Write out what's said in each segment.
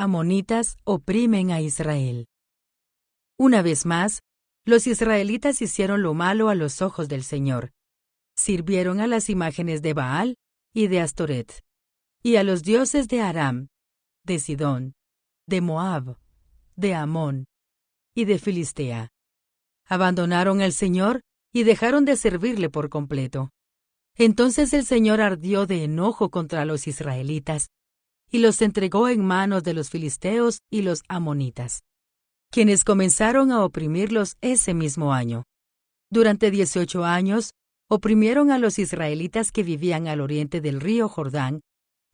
amonitas oprimen a Israel. Una vez más, los israelitas hicieron lo malo a los ojos del Señor. Sirvieron a las imágenes de Baal y de Astoret, y a los dioses de Aram, de Sidón, de Moab, de Amón y de Filistea. Abandonaron al Señor y dejaron de servirle por completo. Entonces el Señor ardió de enojo contra los israelitas y los entregó en manos de los filisteos y los amonitas, quienes comenzaron a oprimirlos ese mismo año. Durante 18 años, oprimieron a los israelitas que vivían al oriente del río Jordán,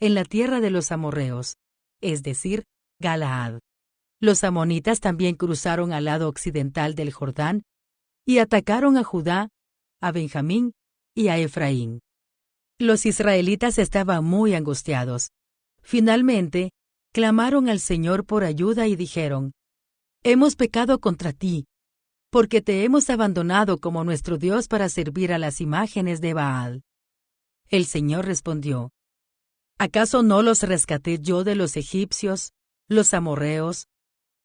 en la tierra de los amorreos, es decir, Galaad. Los amonitas también cruzaron al lado occidental del Jordán y atacaron a Judá, a Benjamín y a Efraín. Los israelitas estaban muy angustiados. Finalmente, clamaron al Señor por ayuda y dijeron: «Hemos pecado contra ti, porque te hemos abandonado como nuestro Dios para servir a las imágenes de Baal». El Señor respondió: «¿Acaso no los rescaté yo de los egipcios, los amorreos,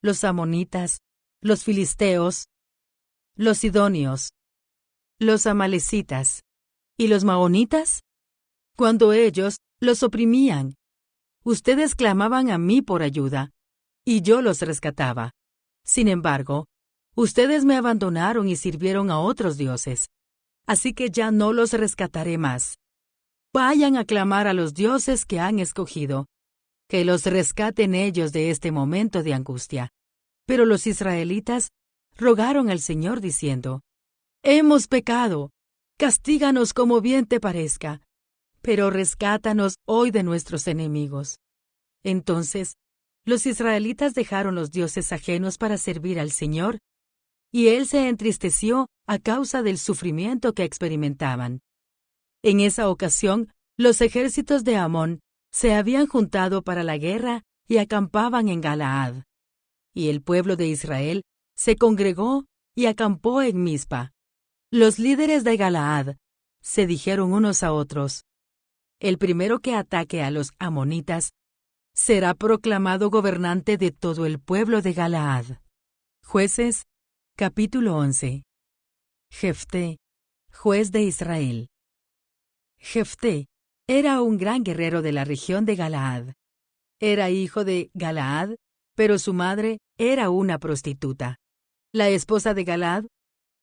los amonitas, los filisteos, los sidonios, los amalecitas y los maonitas? Cuando ellos los oprimían, ustedes clamaban a mí por ayuda, y yo los rescataba. Sin embargo, ustedes me abandonaron y sirvieron a otros dioses, así que ya no los rescataré más. Vayan a clamar a los dioses que han escogido, que los rescaten ellos de este momento de angustia». Pero los israelitas rogaron al Señor diciendo: «Hemos pecado, castíganos como bien te parezca, pero rescátanos hoy de nuestros enemigos». Entonces, los israelitas dejaron los dioses ajenos para servir al Señor, y Él se entristeció a causa del sufrimiento que experimentaban. En esa ocasión, los ejércitos de Amón se habían juntado para la guerra y acampaban en Galaad. Y el pueblo de Israel se congregó y acampó en Mizpa. Los líderes de Galaad se dijeron unos a otros: «El primero que ataque a los amonitas será proclamado gobernante de todo el pueblo de Galaad». Jueces, capítulo 11. Jefté, juez de Israel. Jefté era un gran guerrero de la región de Galaad. Era hijo de Galaad, pero su madre era una prostituta. La esposa de Galaad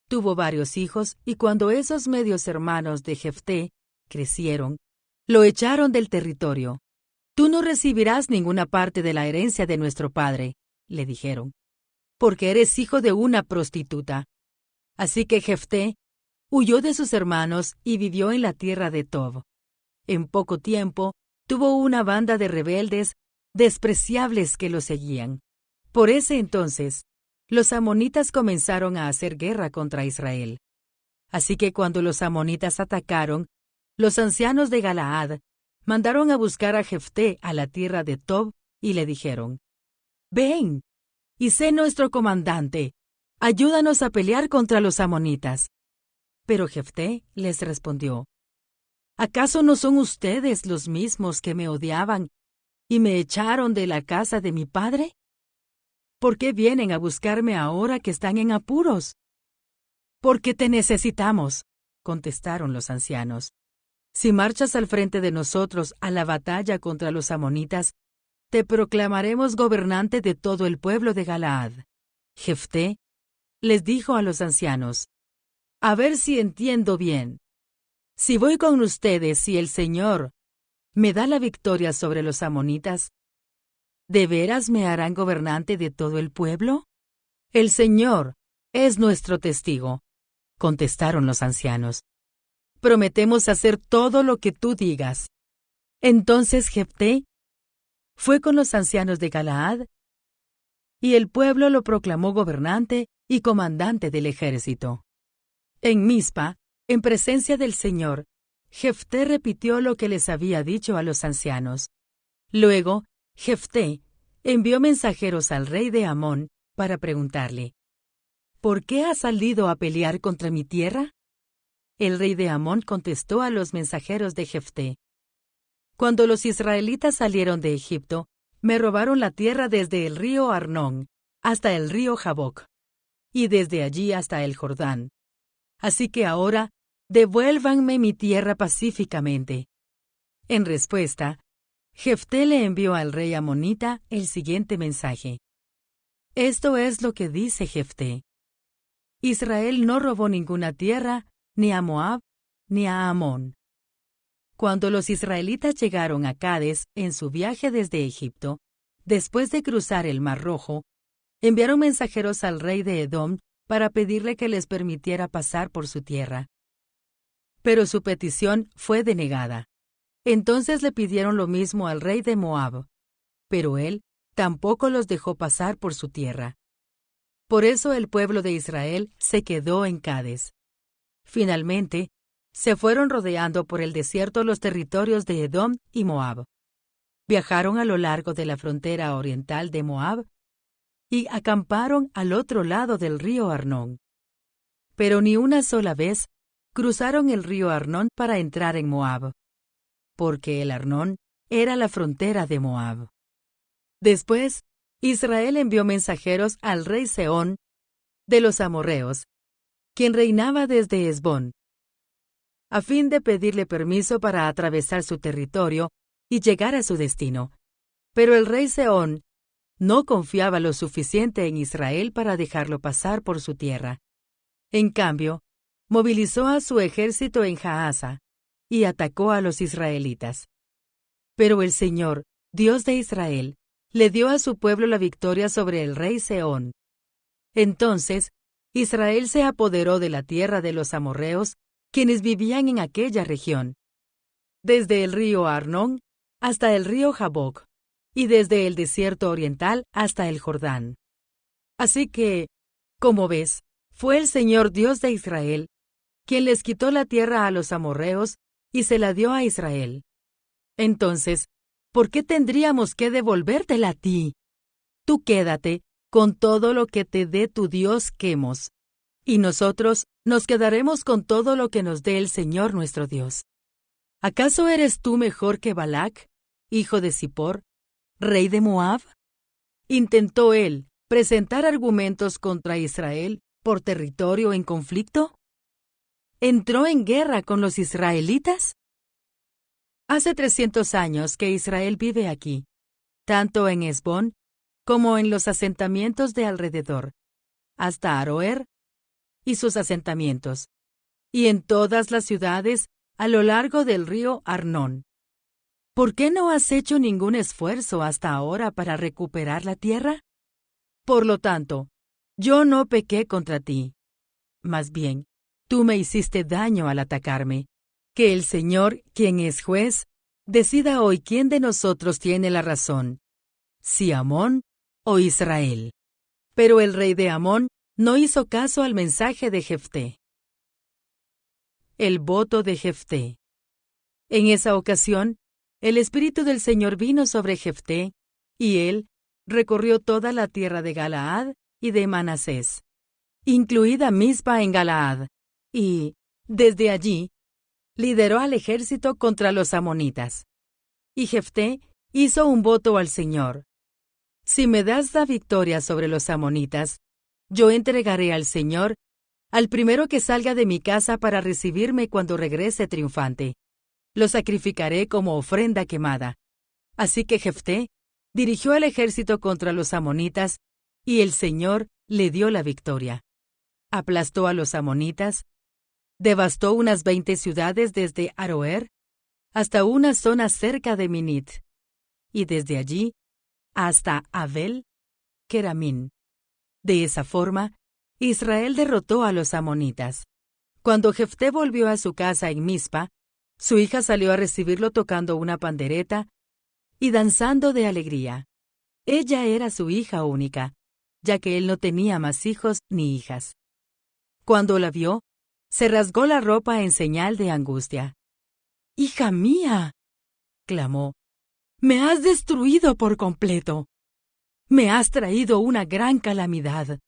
tuvo varios hijos, y cuando esos medios hermanos de Jefté crecieron, lo echaron del territorio. «Tú no recibirás ninguna parte de la herencia de nuestro padre», le dijeron, «porque eres hijo de una prostituta». Así que Jefté huyó de sus hermanos y vivió en la tierra de Tob. En poco tiempo, tuvo una banda de rebeldes despreciables que lo seguían. Por ese entonces, los amonitas comenzaron a hacer guerra contra Israel. Así que cuando los amonitas atacaron, los ancianos de Galaad mandaron a buscar a Jefté a la tierra de Tob y le dijeron: «Ven, y sé nuestro comandante, ayúdanos a pelear contra los amonitas». Pero Jefté les respondió: «¿Acaso no son ustedes los mismos que me odiaban y me echaron de la casa de mi padre? ¿Por qué vienen a buscarme ahora que están en apuros?» «Porque te necesitamos», contestaron los ancianos. «Si marchas al frente de nosotros a la batalla contra los amonitas, te proclamaremos gobernante de todo el pueblo de Galaad». Jefté les dijo a los ancianos: «A ver si entiendo bien. Si voy con ustedes y el Señor me da la victoria sobre los amonitas, ¿de veras me harán gobernante de todo el pueblo?» «El Señor es nuestro testigo», contestaron los ancianos. «Prometemos hacer todo lo que tú digas». Entonces Jefté fue con los ancianos de Galaad, y el pueblo lo proclamó gobernante y comandante del ejército. En Mizpa, en presencia del Señor, Jefté repitió lo que les había dicho a los ancianos. Luego, Jefté envió mensajeros al rey de Amón para preguntarle: «¿Por qué has salido a pelear contra mi tierra?» El rey de Amón contestó a los mensajeros de Jefté: «Cuando los israelitas salieron de Egipto, me robaron la tierra desde el río Arnón hasta el río Jaboc, y desde allí hasta el Jordán. Así que ahora devuélvanme mi tierra pacíficamente. En respuesta, Jefté le envió al rey amonita el siguiente mensaje. Esto es lo que dice Jefté. Israel no robó ninguna tierra, ni a Moab, ni a Amón. Cuando los israelitas llegaron a Cades en su viaje desde Egipto, después de cruzar el Mar Rojo, enviaron mensajeros al rey de Edom para pedirle que les permitiera pasar por su tierra. Pero su petición fue denegada. Entonces le pidieron lo mismo al rey de Moab, pero él tampoco los dejó pasar por su tierra. Por eso el pueblo de Israel se quedó en Cades. Finalmente, se fueron rodeando por el desierto los territorios de Edom y Moab. Viajaron a lo largo de la frontera oriental de Moab y acamparon al otro lado del río Arnón. Pero ni una sola vez cruzaron el río Arnón para entrar en Moab, porque el Arnón era la frontera de Moab. Después, Israel envió mensajeros al rey Sehón de los amorreos, quien reinaba desde Hesbón, a fin de pedirle permiso para atravesar su territorio y llegar a su destino. Pero el rey Sehón no confiaba lo suficiente en Israel para dejarlo pasar por su tierra. En cambio, movilizó a su ejército en Jahaza y atacó a los israelitas. Pero el Señor, Dios de Israel, le dio a su pueblo la victoria sobre el rey Sehón. Entonces, Israel se apoderó de la tierra de los amorreos, quienes vivían en aquella región, desde el río Arnón hasta el río Jaboc, y desde el desierto oriental hasta el Jordán. Así que, como ves, fue el Señor Dios de Israel quien les quitó la tierra a los amorreos y se la dio a Israel. Entonces, ¿por qué tendríamos que devolvértela a ti? Tú quédate con todo lo que te dé tu Dios Quemos, y nosotros nos quedaremos con todo lo que nos dé el Señor nuestro Dios. ¿Acaso eres tú mejor que Balac, hijo de Zippor, rey de Moab? ¿Intentó él presentar argumentos contra Israel por territorio en conflicto? ¿Entró en guerra con los israelitas? Hace 300 años que Israel vive aquí, tanto en Hesbón como en los asentamientos de alrededor, hasta Aroer y sus asentamientos, y en todas las ciudades a lo largo del río Arnón. ¿Por qué no has hecho ningún esfuerzo hasta ahora para recuperar la tierra? Por lo tanto, yo no pequé contra ti. Más bien, tú me hiciste daño al atacarme. Que el Señor, quien es juez, decida hoy quién de nosotros tiene la razón, si Amón o Israel. Pero el rey de Amón no hizo caso al mensaje de Jefté. El voto de Jefté. En esa ocasión, el Espíritu del Señor vino sobre Jefté, y él recorrió toda la tierra de Galaad y de Manasés, incluida Mizpa en Galaad, y, desde allí, lideró al ejército contra los amonitas. Y Jefté hizo un voto al Señor. Si me das la victoria sobre los amonitas, yo entregaré al Señor al primero que salga de mi casa para recibirme cuando regrese triunfante. Lo sacrificaré como ofrenda quemada. Así que Jefté dirigió el ejército contra los amonitas, y el Señor le dio la victoria. Aplastó a los amonitas, devastó unas 20 ciudades desde Aroer hasta una zona cerca de Minit, y desde allí hasta Abel Keramín. De esa forma, Israel derrotó a los amonitas. Cuando Jefté volvió a su casa en Mizpa, su hija salió a recibirlo tocando una pandereta y danzando de alegría. Ella era su hija única, ya que él no tenía más hijos ni hijas. Cuando la vio, se rasgó la ropa en señal de angustia. «¡Hija mía!», clamó, «me has destruido por completo. Me has traído una gran calamidad,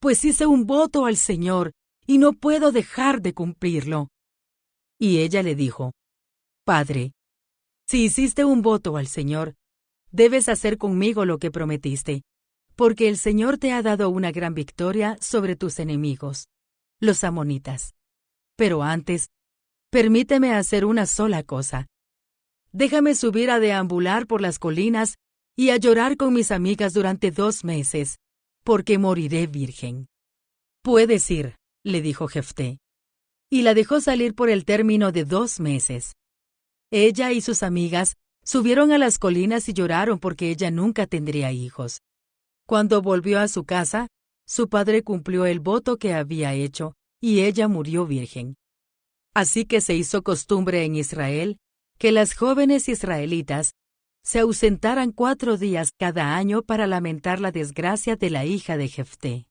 pues hice un voto al Señor y no puedo dejar de cumplirlo». Y ella le dijo, «Padre, si hiciste un voto al Señor, debes hacer conmigo lo que prometiste, porque el Señor te ha dado una gran victoria sobre tus enemigos, los amonitas. Pero antes, permíteme hacer una sola cosa. Déjame subir a deambular por las colinas y a llorar con mis amigas durante 2 meses, porque moriré virgen. Puedes ir, le dijo Jefté. Y la dejó salir por el término de 2 meses. Ella y sus amigas subieron a las colinas y lloraron porque ella nunca tendría hijos. Cuando volvió a su casa, su padre cumplió el voto que había hecho, y ella murió virgen. Así que se hizo costumbre en Israel que las jóvenes israelitas se ausentaran 4 días cada año para lamentar la desgracia de la hija de Jefté.